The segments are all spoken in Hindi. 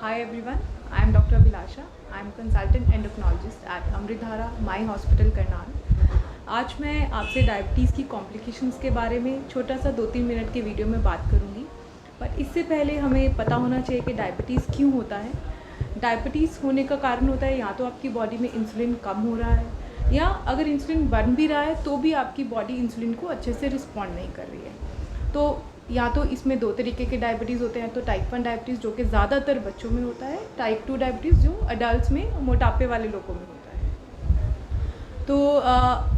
Hi everyone, I am Dr. Abhilasha. I am consultant endocrinologist at Amritdhara my hospital Karnal. आज मैं आपसे डायबिटीज़ की कॉम्प्लिकेशंस के बारे में छोटा सा 2-3 मिनट के वीडियो में बात करूंगी। पर इससे पहले हमें पता होना चाहिए कि डायबिटीज़ क्यों होता है। डायबिटीज़ होने का कारण होता है या तो आपकी बॉडी में इंसुलिन कम हो रहा है, या अगर इंसुलिन बन भी रहा है तो भी आपकी बॉडी इंसुलिन को अच्छे से रिस्पॉन्ड नहीं कर रही है। तो या तो इसमें 2 तरीके के डायबिटीज़ होते हैं, तो टाइप 1 डायबिटीज़ जो कि ज़्यादातर बच्चों में होता है, टाइप 2 डायबिटीज़ जो अडल्ट्स में मोटापे वाले लोगों में होता है। तो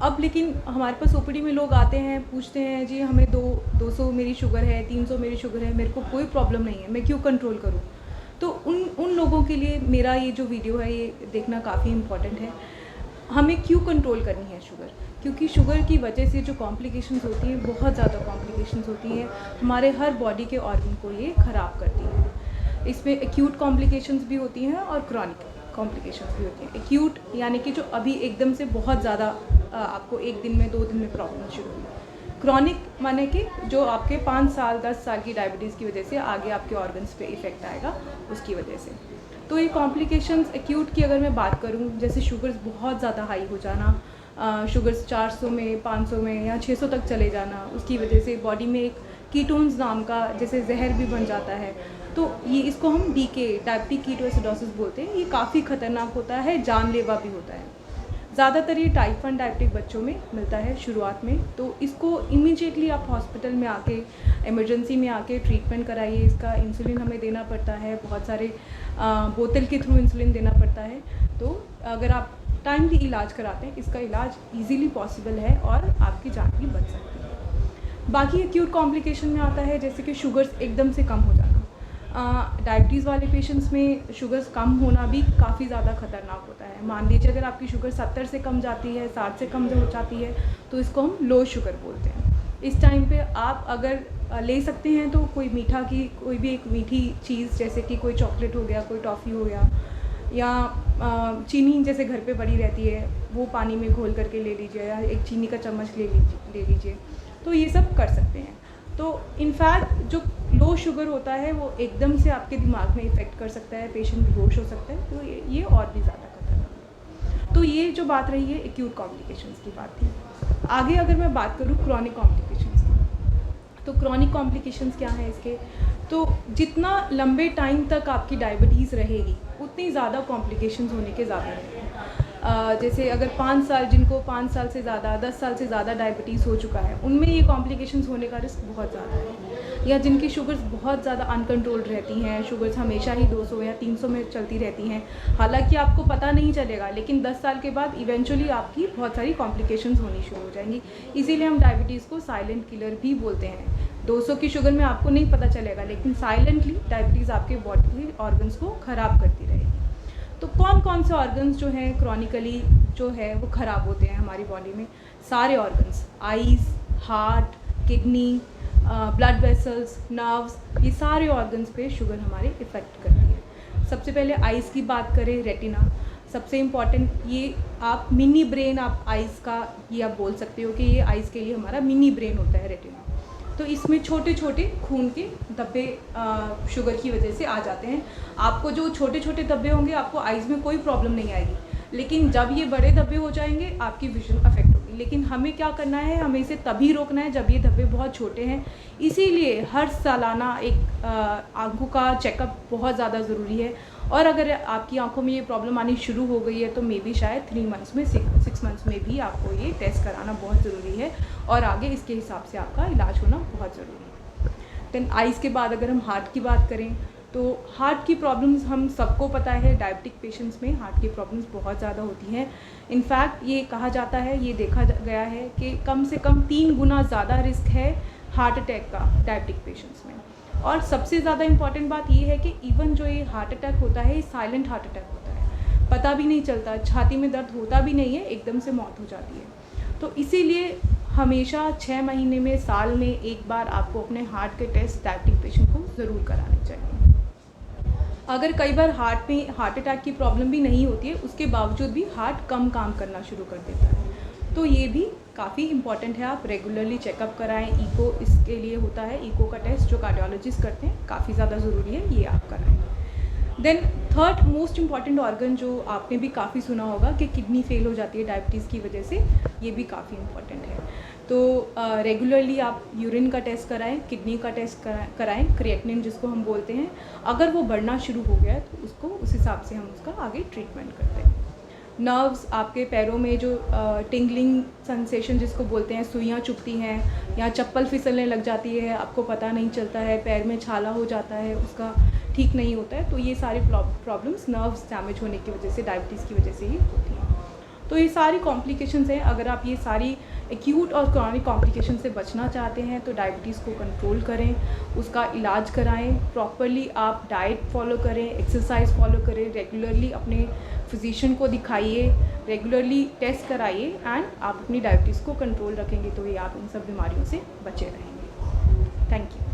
अब लेकिन हमारे पास ओपीडी में लोग आते हैं, पूछते हैं जी हमें 200 मेरी शुगर है, 300 मेरी शुगर है, मेरे को कोई प्रॉब्लम नहीं है, मैं क्यों कंट्रोल करूँ। तो उन लोगों के लिए मेरा ये जो वीडियो है ये देखना काफ़ी इम्पॉर्टेंट है। हमें क्यों कंट्रोल करनी है शुगर, क्योंकि शुगर की वजह से जो कॉम्प्लिकेशंस होती हैं, बहुत ज़्यादा कॉम्प्लिकेशंस होती हैं, हमारे हर बॉडी के ऑर्गन को ये ख़राब करती है। इसमें एक्यूट कॉम्प्लिकेशंस भी होती हैं और क्रॉनिक कॉम्प्लिकेशंस भी होती हैं। एक्यूट यानी कि जो अभी एकदम से बहुत ज़्यादा आपको 1 दिन में 2 दिन में प्रॉब्लम शुरू हुई। क्रॉनिक माने कि जो आपके 5 साल 10 साल की डायबिटीज़ की वजह से आगे आपके ऑर्गन्स पे इफ़ेक्ट आएगा उसकी वजह से। तो ये कॉम्प्लिकेशंस एक्यूट की अगर मैं बात करूँ, जैसे शुगर्स बहुत ज़्यादा हाई हो जाना, शुगर्स 400 में 500 में या 600 तक चले जाना, उसकी वजह से बॉडी में एक कीटोन्स नाम का जैसे जहर भी बन जाता है। तो ये इसको हम डीके डायबिटिक कीटोएसिडोसिस बोलते हैं। ये काफ़ी ख़तरनाक होता है, जानलेवा भी होता है। ज़्यादातर ये टाइप 1 डायबिटिक बच्चों में मिलता है शुरुआत में। तो इसको इमीडिएटली आप हॉस्पिटल में आके इमरजेंसी में आके ट्रीटमेंट कराइए। इसका इंसुलिन हमें देना पड़ता है, बहुत सारे बोतल के थ्रू इंसुलिन देना पड़ता है। तो अगर आप टाइमली इलाज कराते हैं, इसका इलाज इजीली पॉसिबल है और आपकी जान भी बच सकती है। बाकी एक्यूट कॉम्प्लिकेशन में आता है जैसे कि शुगर्स एकदम से कम हो जाना। डायबिटीज़ वाले पेशेंट्स में शुगर्स कम होना भी काफ़ी ज़्यादा ख़तरनाक होता है। मान लीजिए अगर आपकी शुगर 70 से कम जाती है, 60 से कम हो जाती है, तो इसको हम लो शुगर बोलते हैं। इस टाइम पे आप अगर ले सकते हैं तो कोई मीठा की कोई भी एक मीठी चीज़, जैसे कि कोई चॉकलेट हो गया, कोई टॉफ़ी हो गया, या चीनी जैसे घर पे पड़ी रहती है वो पानी में घोल करके ले लीजिए, या एक चीनी का चम्मच ले लीजिए। तो ये सब कर सकते हैं। तो इनफैक्ट जो लो शुगर होता है वो एकदम से आपके दिमाग में इफ़ेक्ट कर सकता है, पेशेंट बेहोश हो सकता है। तो ये और भी ज़्यादा खतरनाक है। तो ये जो बात रही है एक्यूट कॉम्प्लिकेशंस की बात थी। आगे अगर मैं बात करूँ क्रॉनिक कॉम्प्लिकेशंस की, तो क्रॉनिक कॉम्प्लिकेशंस क्या हैं इसके, तो जितना लंबे टाइम तक आपकी डायबिटीज़ रहेगी उतनी ज़्यादा कॉम्प्लिकेशंस होने के ज़्यादा रहेंगे। जैसे अगर 5 साल, जिनको 5 साल से ज़्यादा 10 साल से ज़्यादा डायबिटीज़ हो चुका है, उनमें ये कॉम्प्लिकेशंस होने का रिस्क बहुत ज़्यादा है। या जिनकी शुगर्स बहुत ज़्यादा अनकंट्रोल्ड रहती हैं, शुगर्स हमेशा ही 200 या 300 में चलती रहती हैं, हालांकि आपको पता नहीं चलेगा, लेकिन 10 साल के बाद इवेंचुअली आपकी बहुत सारी कॉम्प्लिकेशंस होनी शुरू हो जाएंगी। इसीलिए हम डायबिटीज़ को साइलेंट किलर भी बोलते हैं। 200 की शुगर में आपको नहीं पता चलेगा, लेकिन साइलेंटली डायबिटीज़ आपके बॉडी के ऑर्गन्स को ख़राब करती रहेगी। तो कौन कौन से ऑर्गन्स जो हैं क्रॉनिकली जो है वो ख़राब होते हैं हमारी बॉडी में, सारे organs, eyes, heart, kidney, blood vessels, nerves, ये सारे ऑर्गन्स पे शुगर हमारे इफ़ेक्ट करती है। सबसे पहले आइज़ की बात करें, रेटिना सबसे इम्पॉर्टेंट, ये आप मिनी ब्रेन, आप आइज़ का ये आप बोल सकते हो कि ये आइज़ के लिए हमारा मिनी ब्रेन होता है रेटिना। तो इसमें छोटे छोटे खून के धब्बे शुगर की वजह से आ जाते हैं। आपको जो छोटे छोटे धब्बे होंगे आपको आइज़ में कोई प्रॉब्लम नहीं आएगी, लेकिन जब ये बड़े धब्बे हो जाएंगे आपकी विजन अफेक्ट होगी। लेकिन हमें क्या करना है, हमें इसे तभी रोकना है जब ये धब्बे बहुत छोटे हैं। इसीलिए हर सालाना एक आँखों का चेकअप बहुत ज़्यादा ज़रूरी है। और अगर आपकी आंखों में ये प्रॉब्लम आनी शुरू हो गई है तो मे बी शायद 3 मंथ्स में 6 मंथ्स में भी आपको ये टेस्ट कराना बहुत ज़रूरी है, और आगे इसके हिसाब से आपका इलाज होना बहुत ज़रूरी है। देन आइज़ के बाद अगर हम हार्ट की बात करें, तो हार्ट की प्रॉब्लम्स हम सबको पता है, डायबिटिक पेशेंट्स में हार्ट की प्रॉब्लम्स बहुत ज़्यादा होती हैं। इनफैक्ट ये कहा जाता है, ये देखा गया है कि कम से कम 3 गुना ज़्यादा रिस्क है हार्ट अटैक का डायबिटिक पेशेंट्स में। और सबसे ज़्यादा इम्पॉर्टेंट बात ये है कि इवन जो ये हार्ट अटैक होता है, ये साइलेंट हार्ट अटैक होता है, पता भी नहीं चलता, छाती में दर्द होता भी नहीं है, एकदम से मौत हो जाती है। तो इसीलिए हमेशा 6 महीने में, साल में एक बार आपको अपने हार्ट के टेस्ट डायबिटिक पेशेंट को ज़रूर कराने चाहिए। अगर कई बार हार्ट में हार्ट अटैक की प्रॉब्लम भी नहीं होती है, उसके बावजूद भी हार्ट कम काम करना शुरू कर देता है, तो ये भी काफ़ी इंपॉर्टेंट है। आप रेगुलरली चेकअप कराएं। ईको इसके लिए होता है, ईको का टेस्ट जो कार्डियोलॉजिस्ट करते हैं, काफ़ी ज़्यादा ज़रूरी है, ये आप कराएं। Then third most important organ जो आपने भी काफ़ी सुना होगा कि किडनी फेल हो जाती है डायबिटीज़ की वजह से, ये भी काफ़ी इम्पॉर्टेंट है। तो रेगुलरली आप यूरिन का टेस्ट कराएं, किडनी का टेस्ट कराएं, क्रिएटिनिन जिसको हम बोलते हैं। अगर वो बढ़ना शुरू हो गया है तो उसको उस हिसाब से हम उसका आगे ट्रीटमेंट करते हैं। नर्व्स, आपके पैरों में जो टिंगलिंग सेंसेशन जिसको बोलते हैं, सुइयाँ चुभती हैं या चप्पल फिसलने लग जाती है, आपको पता नहीं चलता है, पैर में छाला हो जाता है, उसका ठीक नहीं होता है, तो ये सारी प्रॉब्लम्स नर्व्स डैमेज होने की वजह से, डायबिटीज़ की वजह से ही होती हैं। तो ये सारी कॉम्प्लिकेशंस हैं। अगर आप ये सारी एक्यूट और क्रॉनिक कॉम्प्लिकेशन से बचना चाहते हैं तो डायबिटीज़ को कंट्रोल करें, उसका इलाज कराएं, प्रॉपरली आप डाइट फॉलो करें, एक्सरसाइज फॉलो करें, रेगुलरली अपने फिजिशियन को दिखाइए, रेगुलरली टेस्ट कराइए एंड आप अपनी डायबिटीज़ को कंट्रोल रखेंगे तो ये आप इन सब बीमारियों से बचे रहेंगे। Thank you.